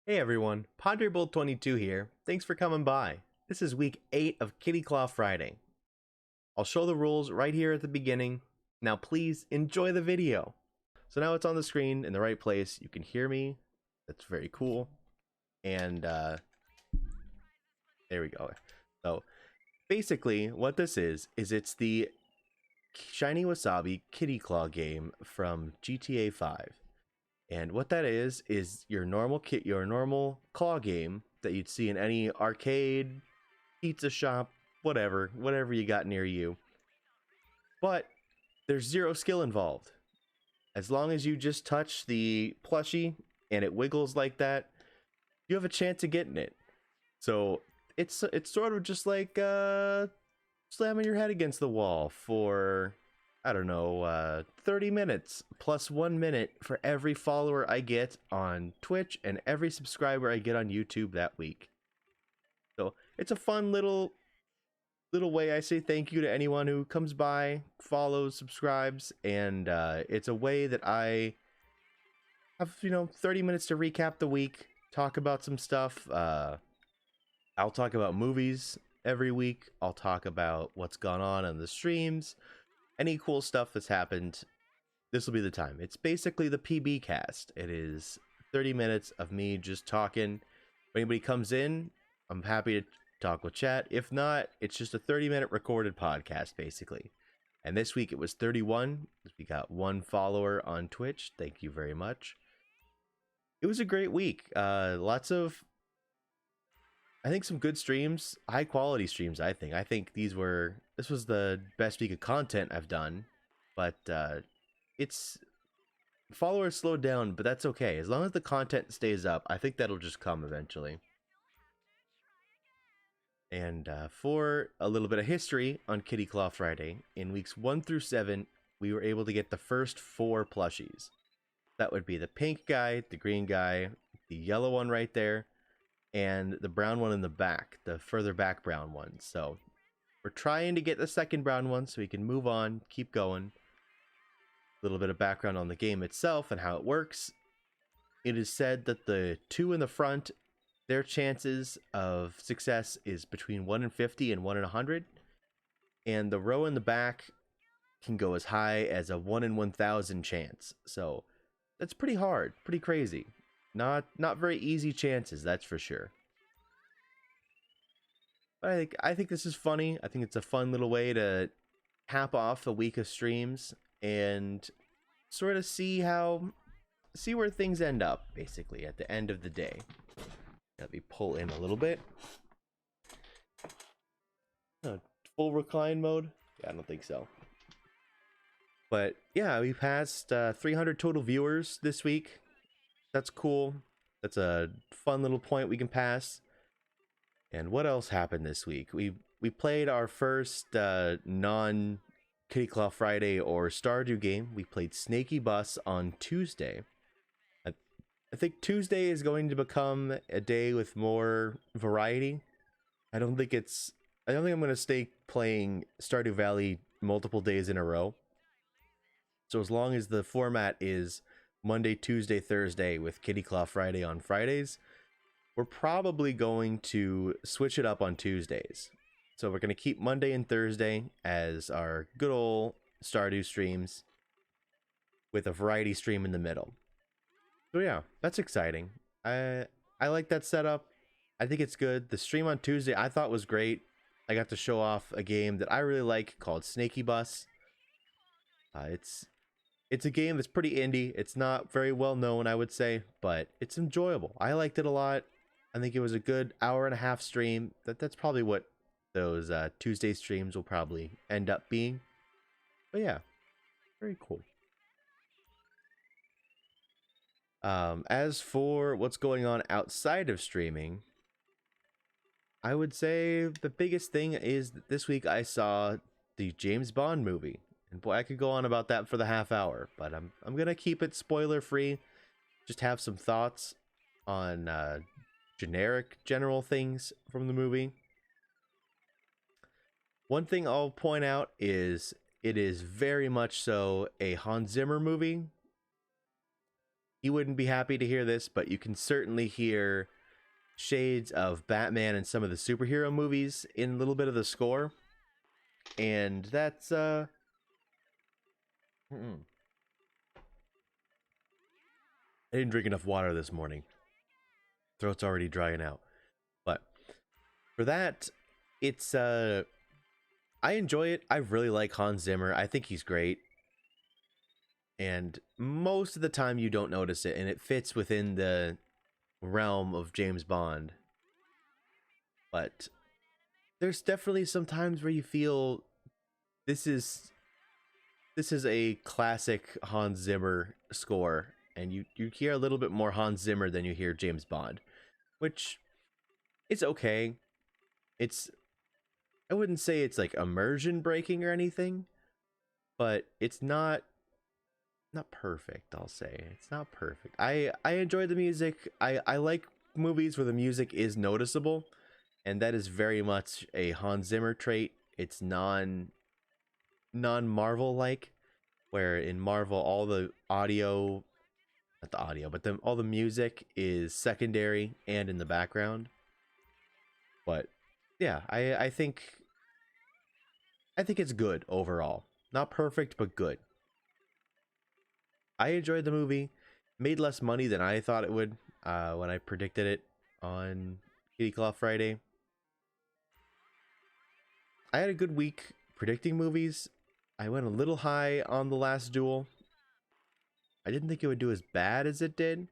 Hey everyone, PadreBull22 here. Thanks for coming by. This is week 8 of Kitty Claw Friday. I'll show the rules right here at the beginning. Now please enjoy the video. So now it's on the screen in the right place. You can hear me. That's very cool. And there we go. So basically what this is it's the Shiny Wasabi Kitty Claw game from GTA 5. And what that is your normal claw game that you'd see in any arcade, pizza shop, whatever you got near you. But there's zero skill involved. As long as you just touch the plushie and it wiggles like that, you have a chance of getting it. So it's sort of just like slamming your head against the wall for, I don't know, 30 minutes plus 1 minute for every follower I get on Twitch and every subscriber I get on YouTube that week. So it's a fun little way I say thank you to anyone who comes by, follows, subscribes, and it's a way that I have, 30 minutes to recap the week, talk about some stuff. I'll talk about movies every week. I'll talk about what's gone on in the streams, any cool stuff that's happened. This will be the time. It's basically the PB cast. It is 30 minutes of me just talking. If anybody comes in, I'm happy to talk with chat. If not, it's just a 30-minute recorded podcast, basically. And this week it was 31. We got 1 follower on Twitch. Thank you very much. It was a great week. Lots of, I think, some good streams, high quality streams. I think this was the best week of content I've done, but it's followers slowed down, but that's okay. As long as the content stays up, I think that'll just come eventually. And for a little bit of history on Kitty Claw Friday, in weeks 1 through 7, we were able to get the first 4 plushies. That would be the pink guy, the green guy, the yellow one right there, and the brown one in the back, the further back brown one. So we're trying to get the second brown one so we can move on, keep going. A little bit of background on the game itself and how it works. It is said that the 2 in the front, their chances of success is between 1 in 50 and 1 in 100. And the row in the back can go as high as a 1 in 1,000 chance. So that's pretty hard, pretty crazy. Not very easy chances, that's for sure. But I think this is funny. I think it's a fun little way to cap off a week of streams and sort of see where things end up, basically, at the end of the day. Let me pull in a little bit. Full recline mode? Yeah, I don't think so. But yeah, we passed 300 total viewers this week. That's cool. That's a fun little point we can pass. And what else happened this week? We played our first non Kitty Claw Friday or Stardew game. We played Snaky Bus on Tuesday. I think Tuesday is going to become a day with more variety. I don't think I'm going to stay playing Stardew Valley multiple days in a row. So as long as the format is Monday, Tuesday, Thursday with Kitty Claw Friday on Fridays, we're probably going to switch it up on Tuesdays. So we're going to keep Monday and Thursday as our good old Stardew streams with a variety stream in the middle. So yeah, that's exciting. I like that setup. I think it's good. The stream on Tuesday I thought was great. I got to show off a game that I really like called Snaky Bus. It's a game that's pretty indie. It's not very well known, I would say, but it's enjoyable. I liked it a lot. I think it was a good hour-and-a-half stream. That's probably what those Tuesday streams will probably end up being. But yeah, very cool. As for what's going on outside of streaming, I would say the biggest thing is that this week I saw the James Bond movie. And boy, I could go on about that for the half hour, but I'm gonna keep it spoiler free. Just have some thoughts on general things from the movie. One thing I'll point out is it is very much so a Hans Zimmer movie. he wouldn't be happy to hear this, but you can certainly hear shades of Batman and some of the superhero movies in a little bit of the score. And that's I didn't drink enough water this morning. Throat's already drying out. But for that, it's I enjoy it. I really like Hans Zimmer. I think he's great. And most of the time you don't notice it, and it fits within the realm of James Bond. But there's definitely some times where you feel this is a classic Hans Zimmer score, and you hear a little bit more Hans Zimmer than you hear James Bond, which it's okay. It's I wouldn't say it's like immersion breaking or anything, but it's not perfect. I'll say it's not perfect. I enjoy the music. I like movies where the music is noticeable, and that is very much a Hans Zimmer trait. It's non Marvel like, where in Marvel all the audio, not the audio, but all the music is secondary and in the background. But yeah, I think it's good overall. Not perfect, but good. I enjoyed the movie. Made less money than I thought it would when I predicted it on Kitty Claw Friday. I had a good week predicting movies. I went a little high on The Last Duel. I didn't think it would do as bad as it did,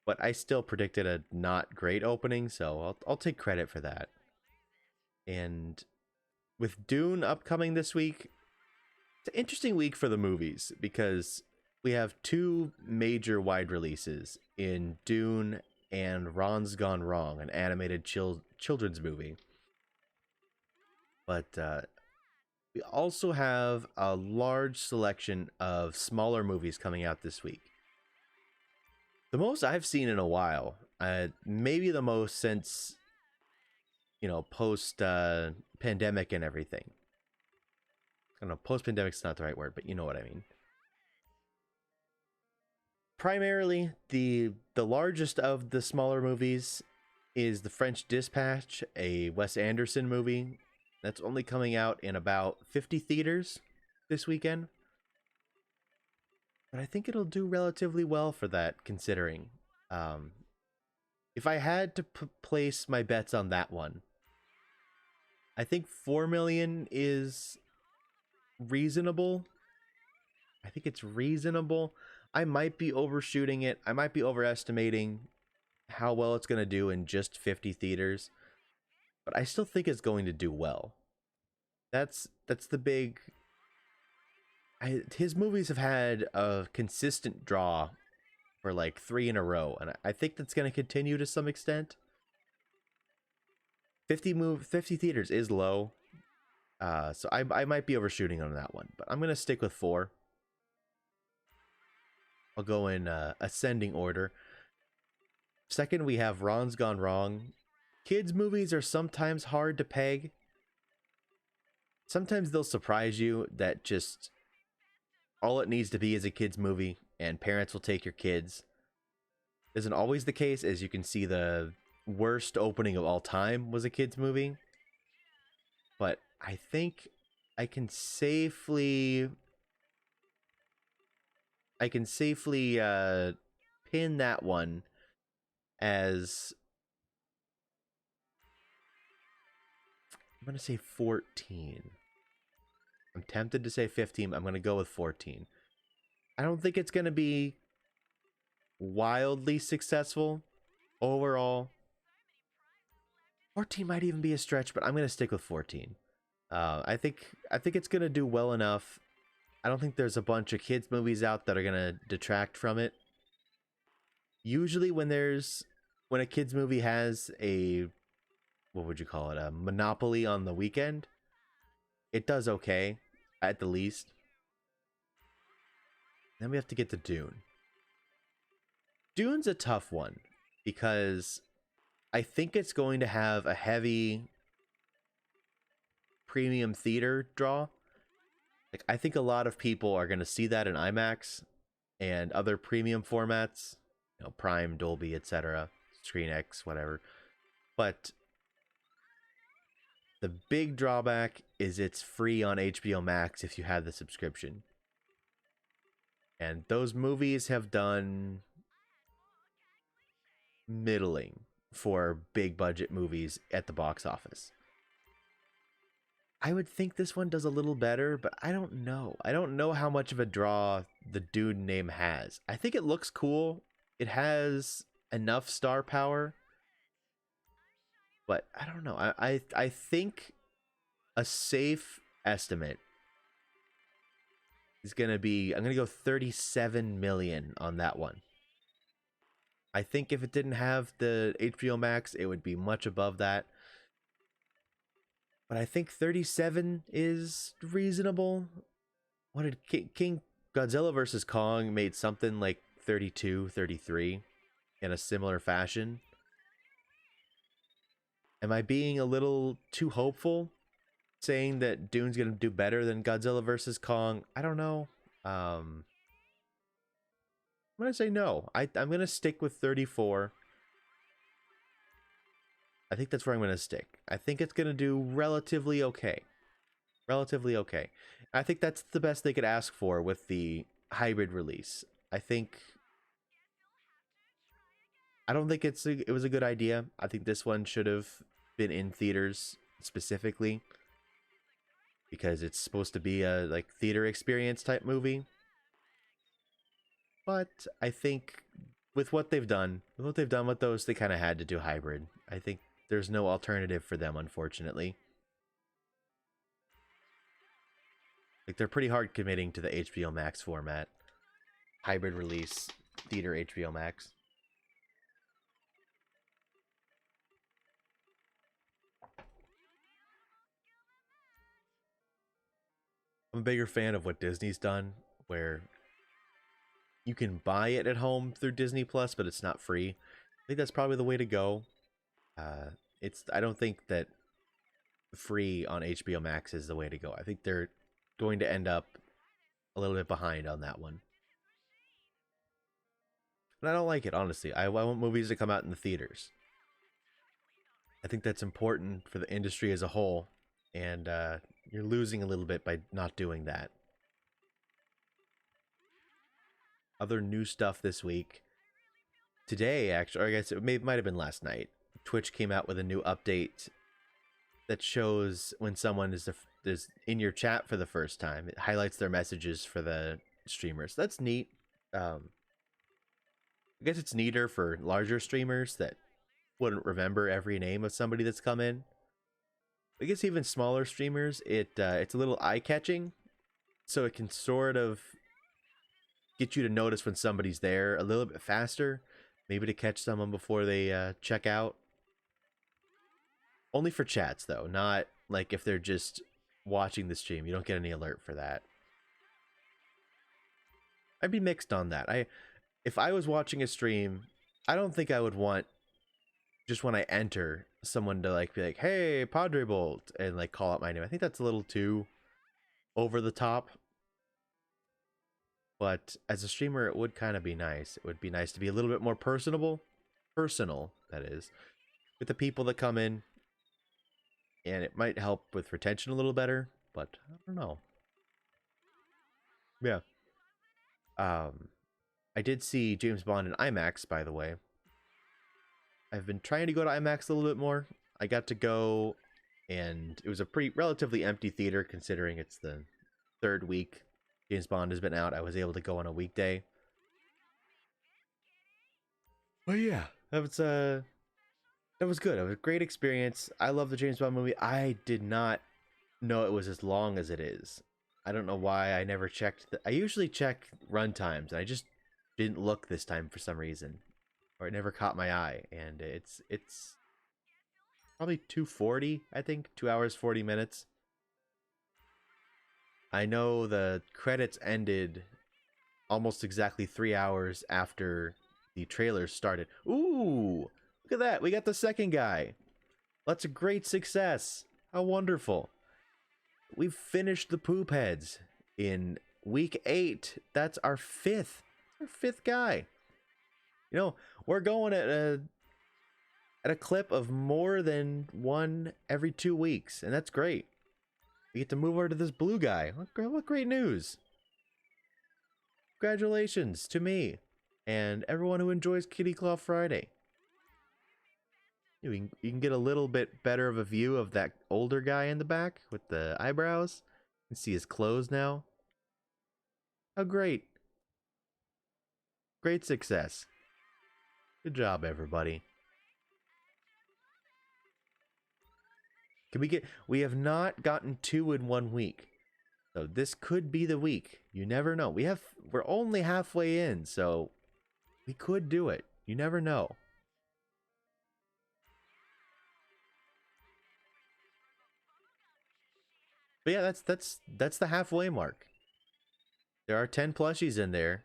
but I still predicted a not great opening, so I'll take credit for that. And with Dune upcoming this week, it's an interesting week for the movies because we have two major wide releases in Dune and Ron's Gone Wrong, an animated children's movie. But we also have a large selection of smaller movies coming out this week. The most I've seen in a while, maybe the most since, post pandemic and everything. I don't know, post pandemic's not the right word, but you know what I mean. Primarily, the largest of the smaller movies is The French Dispatch, a Wes Anderson movie that's only coming out in about 50 theaters this weekend. But I think it'll do relatively well for that, considering. If I had to place my bets on that one, I think 4 million is reasonable. I think it's reasonable. I might be overshooting it. I might be overestimating how well it's going to do in just 50 theaters. But I still think it's going to do well. That's the big... his movies have had a consistent draw for like 3 in a row, and I think that's going to continue to some extent. 50 theaters is low, so I might be overshooting on that one, but I'm going to stick with 4. I'll go in ascending order. Second, we have Ron's Gone Wrong. Kids' movies are sometimes hard to peg. Sometimes they'll surprise you that just all it needs to be is a kid's movie, and parents will take your kids. Isn't always the case, as you can see the worst opening of all time was a kid's movie. But I think I can safely pin that one as, I'm going to say 14. I'm tempted to say 15. I'm going to go with 14. I don't think it's going to be wildly successful overall. 14 might even be a stretch, but I'm going to stick with 14. I think it's going to do well enough. I don't think there's a bunch of kids movies out that are going to detract from it. Usually when a kids movie has a, what would you call it, a monopoly on the weekend, it does okay, at the least. Then we have to get to Dune. Dune's a tough one because I think it's going to have a heavy premium theater draw. Like, I think a lot of people are going to see that in IMAX. and other premium formats, Prime, Dolby, etc., Screen X, whatever. But the big drawback is it's free on HBO Max if you have the subscription. And those movies have done middling for big budget movies at the box office. I would think this one does a little better, but I don't know. I don't know how much of a draw the Dune name has. I think it looks cool. It has enough star power, but I don't know. I think a safe estimate is gonna be, I'm gonna go 37 million on that one. I think if it didn't have the HBO Max, it would be much above that. But I think 37 is reasonable. What did King Godzilla vs. Kong made something like 32, 33 in a similar fashion? Am I being a little too hopeful saying that Dune's going to do better than Godzilla vs. Kong? I don't know. I'm going to say no. I'm going to stick with 34. I think that's where I'm going to stick. I think it's going to do relatively okay. Relatively okay. I think that's the best they could ask for with the hybrid release. I don't think it was a good idea. I think this one should have been in theaters specifically because it's supposed to be a like theater experience type movie. But I think with what they've done with those, they kind of had to do hybrid. I think there's no alternative for them, unfortunately. Like, they're pretty hard committing to the HBO Max format. Hybrid release, theater HBO Max. I'm a bigger fan of what Disney's done, where you can buy it at home through Disney Plus, but it's not free. I think that's probably the way to go. I don't think that free on HBO Max is the way to go. I think they're going to end up a little bit behind on that one. And I don't like it, honestly. I want movies to come out in the theaters. I think that's important for the industry as a whole, and you're losing a little bit by not doing that. Other new stuff this week. Today, actually, or I guess it might have been last night, Twitch came out with a new update that shows when someone is in your chat for the first time. It highlights their messages for the streamers. That's neat. I guess it's neater for larger streamers that wouldn't remember every name of somebody that's come in. I guess even smaller streamers, it's a little eye-catching, so it can sort of get you to notice when somebody's there a little bit faster, maybe to catch someone before they check out. Only for chats, though, not like if they're just watching the stream. You don't get any alert for that. I'd be mixed on that. If I was watching a stream, I don't think I would want just when I enter someone to like be like, "Hey, Padre Bolt," and like call out my name. I think that's a little too over the top. But as a streamer, it would kind of be nice. It would be nice to be a little bit more personal, that is, with the people that come in. And it might help with retention a little better, but I don't know. Yeah. I did see James Bond in IMAX, by the way. I've been trying to go to IMAX a little bit more. I got to go, and it was a relatively empty theater considering it's the third week James Bond has been out. I was able to go on a weekday. But yeah, that was good. It was a great experience. I love the James Bond movie. I did not know it was as long as it is. I don't know why I never checked. I usually check run times, and I just didn't look this time for some reason, or it never caught my eye. And it's probably 2:40. I think 2 hours 40 minutes. I know the credits ended almost exactly 3 hours after the trailers started. Ooh, look at that. We got the second guy. That's a great success. How wonderful. We've finished the poop heads in week 8. That's our 5th Our fifth guy. You know, we're going at a clip of more than one every 2 weeks, and that's great. We get to move over to this blue guy. What great news! Congratulations to me and everyone who enjoys Kitty Claw Friday. You can get a little bit better of a view of that older guy in the back with the eyebrows. You can see his clothes now. How great! Great success. Good job, everybody. Can we get... We have not gotten 2 in 1 week. So this could be the week. You never know. We're only halfway in, so we could do it. You never know. But yeah, that's the halfway mark. There are 10 plushies in there.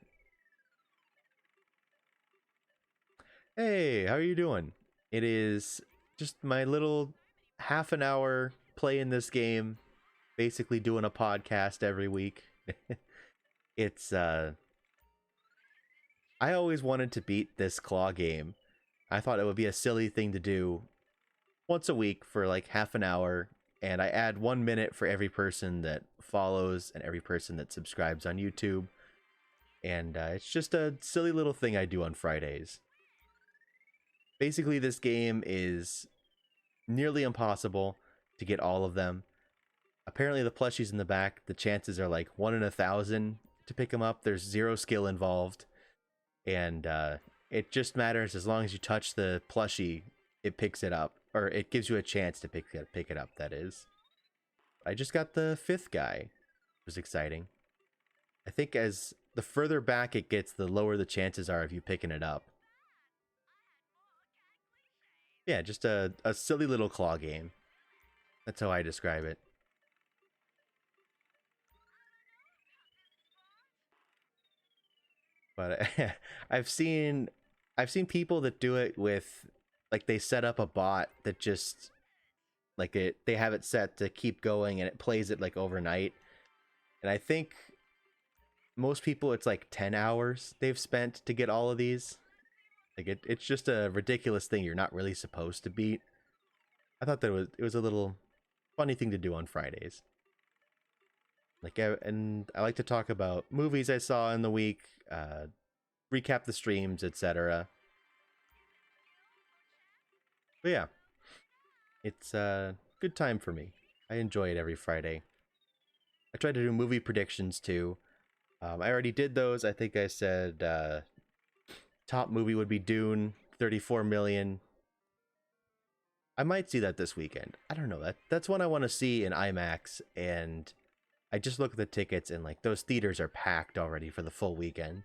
Hey, how are you doing? It is just my little half an hour playing this game, basically doing a podcast every week. It's I always wanted to beat this claw game. I thought it would be a silly thing to do once a week for like half an hour, and I add 1 minute for every person that follows and every person that subscribes on YouTube. And it's just a silly little thing I do on Fridays. Basically, this game is nearly impossible to get all of them. Apparently, the plushies in the back, the chances are like 1 in 1,000 to pick them up. There's 0 skill involved. And it just matters as long as you touch the plushie, it picks it up. Or it gives you a chance to pick it up, that is. I just got the 5th guy. It was exciting. I think as the further back it gets, the lower the chances are of you picking it up. Yeah, just a silly little claw game. That's how I describe it. But I've seen people that do it with, like, they set up a bot that just like they have it set to keep going and it plays it like overnight. And I think most people, it's like 10 hours they've spent to get all of these. Like it's just a ridiculous thing you're not really supposed to beat. I thought that it was a little funny thing to do on Fridays. Like, and I like to talk about movies I saw in the week, recap the streams, etc. But yeah, it's a good time for me. I enjoy it every Friday. I try to do movie predictions too. I already did those. I think I said top movie would be Dune, 34 million. I might see that this weekend. I don't know. That's one I want to see in IMAX, and I just look at the tickets and like those theaters are packed already for the full weekend.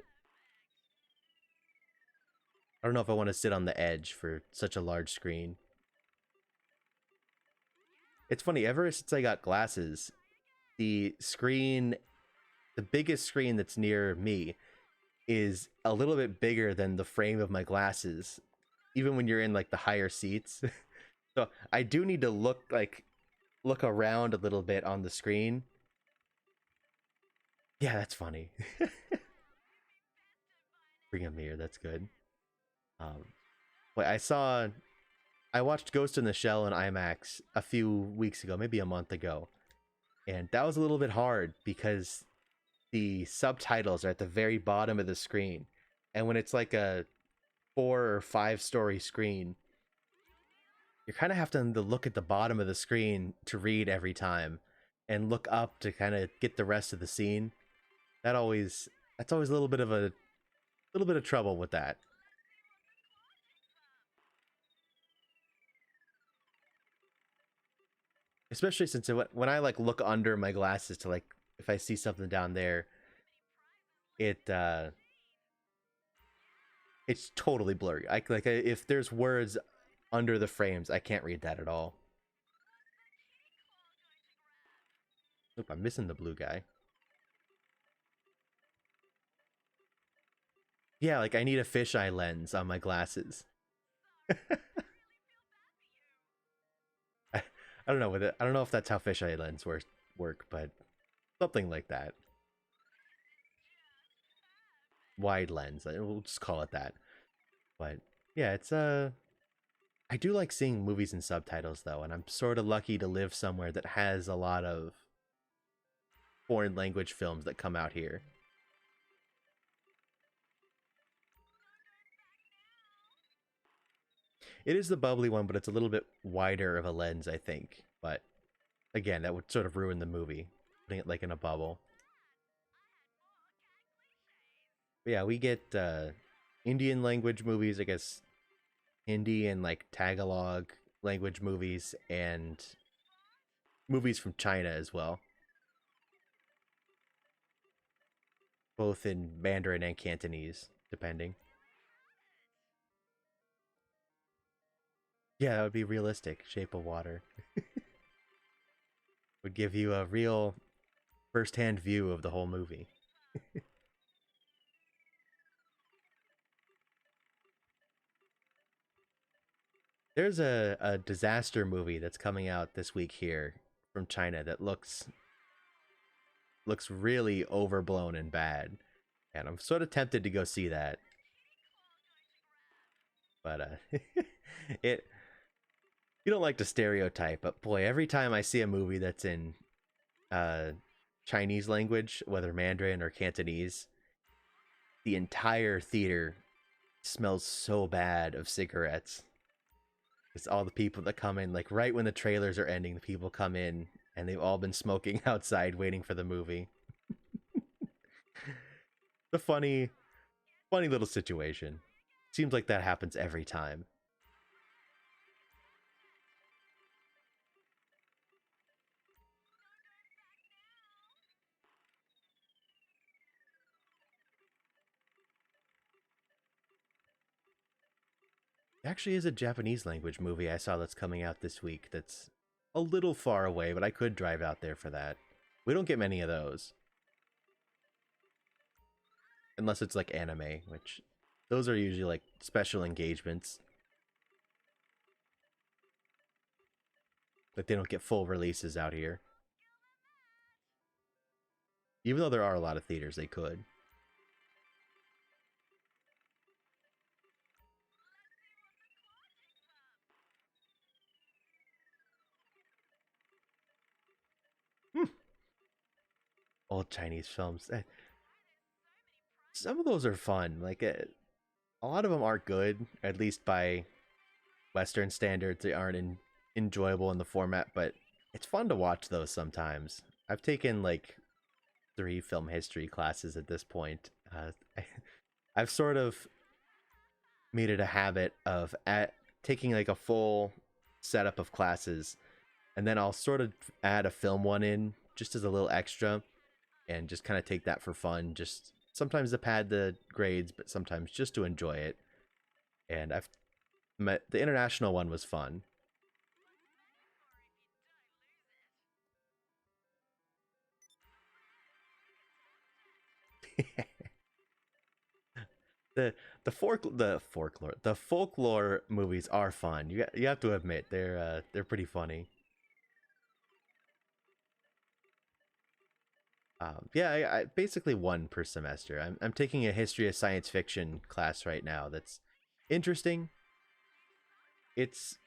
I don't know if I want to sit on the edge for such a large screen. It's funny, ever since I got glasses, the biggest screen that's near me is a little bit bigger than the frame of my glasses, even when you're in like the higher seats. So I do need to look around a little bit on the screen. Yeah, that's funny. Bring a mirror, that's good. Wait, I watched Ghost in the Shell in IMAX a few weeks ago, maybe a month ago. And that was a little bit hard because the subtitles are at the very bottom of the screen. And when it's like a 4 or 5 story screen, you're kind of having to look at the bottom of the screen to read every time and look up to kind of get the rest of the scene. That's always a little bit of trouble with that. Especially since when I like look under my glasses to like if I see something down there, it's totally blurry. If there's words under the frames, I can't read that at all. Nope, I'm missing the blue guy. Yeah, like I need a fisheye lens on my glasses. I don't know with it. I don't know if that's how fisheye lens work, but something like that. wide lens. We'll just call it that. But yeah, it's I do like seeing movies in subtitles though, and I'm sort of lucky to live somewhere that has a lot of foreign language films that come out here. It is the bubbly one, but it's a little bit wider of a lens, I think. But again, that would sort of ruin the movie, putting it like in a bubble. But yeah, we get Indian language movies, I guess Hindi and like Tagalog language movies, and movies from China as well, both in Mandarin and Cantonese, depending. Yeah, that would be realistic. Shape of Water would give you a real first-hand view of the whole movie. There's a disaster movie that's coming out this week here from China that looks really overblown and bad, and I'm sort of tempted to go see that. But it you don't like to stereotype, but boy, every time I see a movie that's in uh, Chinese language, whether Mandarin or Cantonese, the entire theater smells so bad of cigarettes. It's all the people that come in, like right when the trailers are ending, the people come in and they've all been smoking outside waiting for the movie. The funny little situation. Seems like that happens every time. It actually is a Japanese language movie I saw that's coming out this week that's a little far away, but I could drive out there for that. We don't get many of those. Unless it's like anime, which those are usually like special engagements. Like they don't get full releases out here. Even though there are a lot of theaters they could. Hmm. Old Chinese films. Some of those are fun. Like a lot of them aren't good, at least by Western standards. They aren't enjoyable in the format, but it's fun to watch those sometimes. I've taken like 3 film history classes at this point. I've sort of made it a habit of taking like a full setup of classes, and then I'll sort of add a film one in just as a little extra, and just kind of take that for fun. Just sometimes to pad the grades, but sometimes just to enjoy it. And I've met the international one was fun. the the folklore movies are fun. You have to admit they're pretty funny. Yeah, I basically one per semester. I'm taking a history of science fiction class right now. That's interesting. It's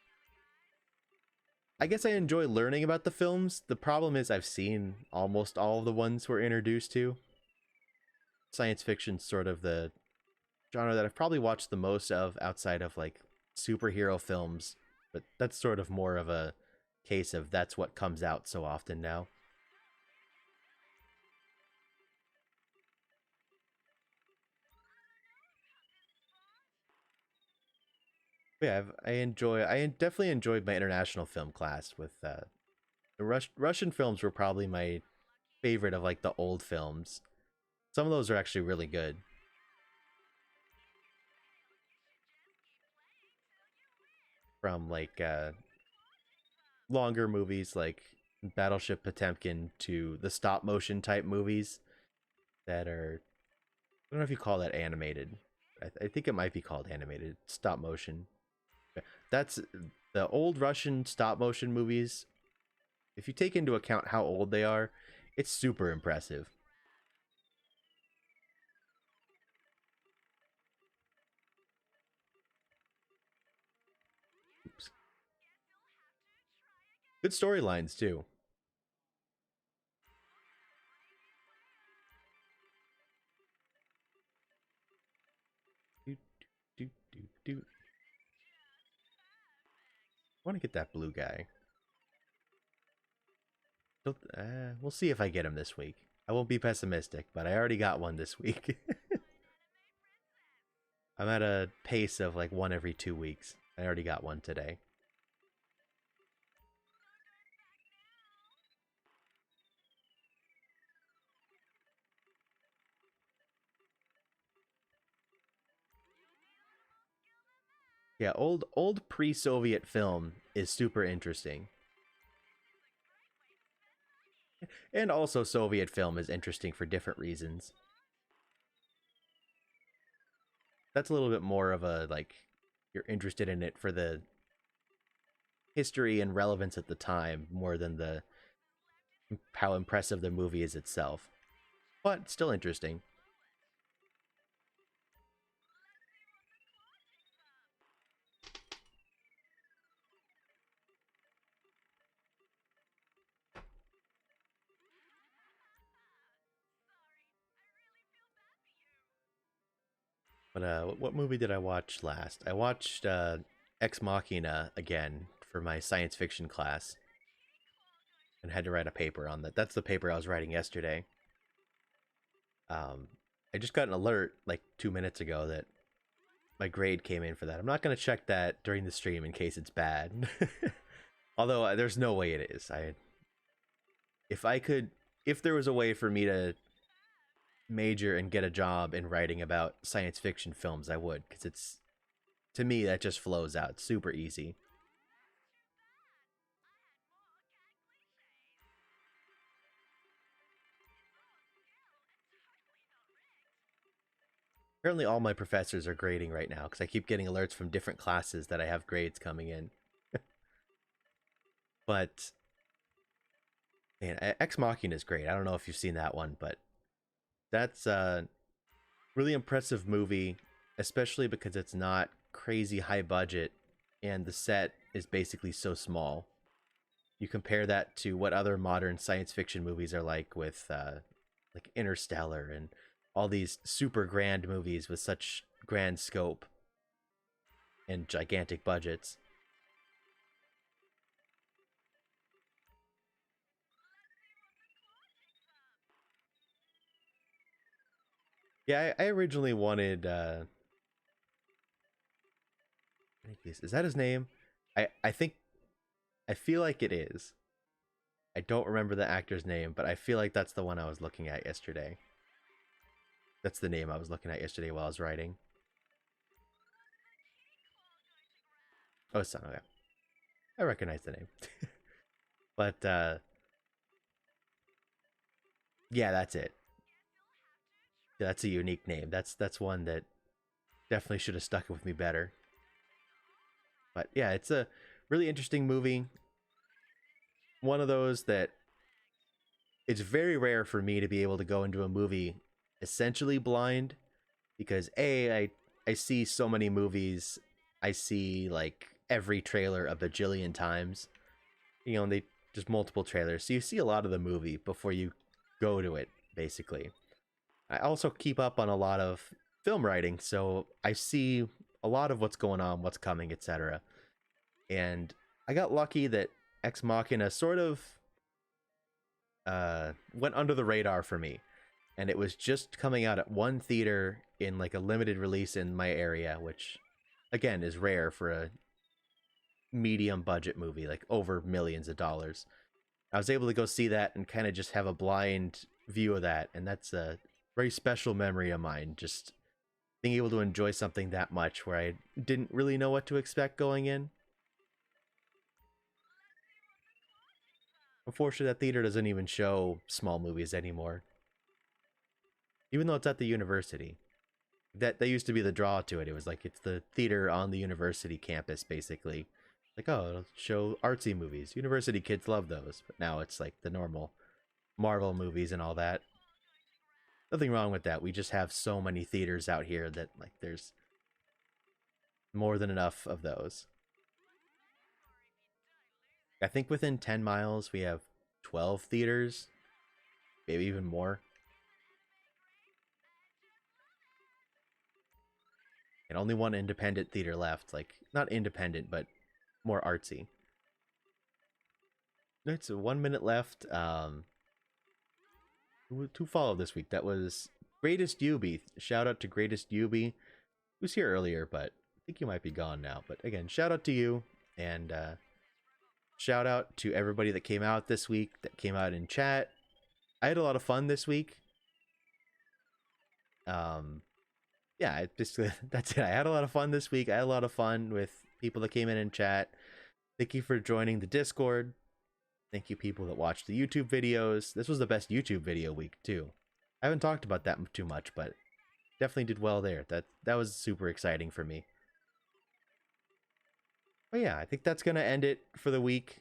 I guess I enjoy learning about the films. The problem is I've seen almost all of the ones we're introduced to. Science fiction's sort of the genre that I've probably watched the most of outside of like superhero films, but that's sort of more of a case of that's what comes out so often now. But yeah, I definitely enjoyed my international film class with the Russian films were probably my favorite of like the old films. Some of those are actually really good. From like longer movies like Battleship Potemkin to the stop motion type movies that are I don't know if you call that animated. I think it might be called animated stop motion. That's the old Russian stop motion movies. If you take into account how old they are, it's super impressive. Good storylines too. Do, do, do, do. I want to get that blue guy. We'll see if I get him this week. I won't be pessimistic, but I already got one this week. I'm at a pace of like one every 2 weeks. I already got one today. Yeah, old pre-Soviet film is super interesting. And also Soviet film is interesting for different reasons. That's a little bit more of a like you're interested in it for the history and relevance at the time more than the how impressive the movie is itself. But still interesting. But what movie did I watch last? I watched Ex Machina again for my science fiction class and had to write a paper on that. That's the paper I was writing yesterday. Um, I just got an alert like 2 minutes ago that my grade came in for that. I'm not going to check that during the stream in case it's bad. Although there's no way it is. If I could, if there was a way for me to major and get a job in writing about science fiction films, I would, because it's to me that just flows out super easy. Apparently, all my professors are grading right now because I keep getting alerts from different classes that I have grades coming in. But man, Ex Machina is great. I don't know if you've seen that one, but that's a really impressive movie, especially because it's not crazy high budget and the set is basically so small. You compare that to what other modern science fiction movies are like with like Interstellar and all these super grand movies with such grand scope and gigantic budgets. Yeah, I originally wanted is that his name? I think I feel like it is. I don't remember the actor's name, but I feel like that's the one I was looking at yesterday. That's the name I was looking at yesterday while I was writing. Oh, son, okay. I recognize the name. But yeah, that's it. Yeah, that's a unique name. That's one that definitely should have stuck with me better. But yeah, it's a really interesting movie. One of those that it's very rare for me to be able to go into a movie essentially blind because I see so many movies. I see like every trailer a bajillion times. You know, and they just multiple trailers. So you see a lot of the movie before you go to it, basically. I also keep up on a lot of film writing, so I see a lot of what's going on, what's coming, etc. And I got lucky that Ex Machina sort of went under the radar for me, and it was just coming out at one theater in like a limited release in my area, which again is rare for a medium budget movie, like over millions of dollars. I was able to go see that and kind of just have a blind view of that, and that's a very special memory of mine. Just being able to enjoy something that much where I didn't really know what to expect going in. Unfortunately, that theater doesn't even show small movies anymore, even though it's at the university. That used to be the draw to it. It was like it's the theater on the university campus, basically. Like, oh, it'll show artsy movies. University kids love those, but now it's like the normal Marvel movies and all that. Nothing wrong with that. We just have so many theaters out here that like there's more than enough of those. I think within 10 miles we have 12 theaters, maybe even more. And only one independent theater left. Like, not independent, but more artsy. It's 1 minute left. Who followed this week? That was Greatest Yubi. Shout out to Greatest Yubi. He was here earlier, but I think you might be gone now. But again, shout out to you. And shout out to everybody that came out this week, that came out in chat. I had a lot of fun this week. Yeah, that's it. I had a lot of fun this week. I had a lot of fun with people that came in chat. Thank you for joining the Discord. Thank you, people that watched the YouTube videos. This was the best YouTube video week too. I haven't talked about that too much, but definitely did well there. That was super exciting for me. But yeah, I think that's gonna end it for the week.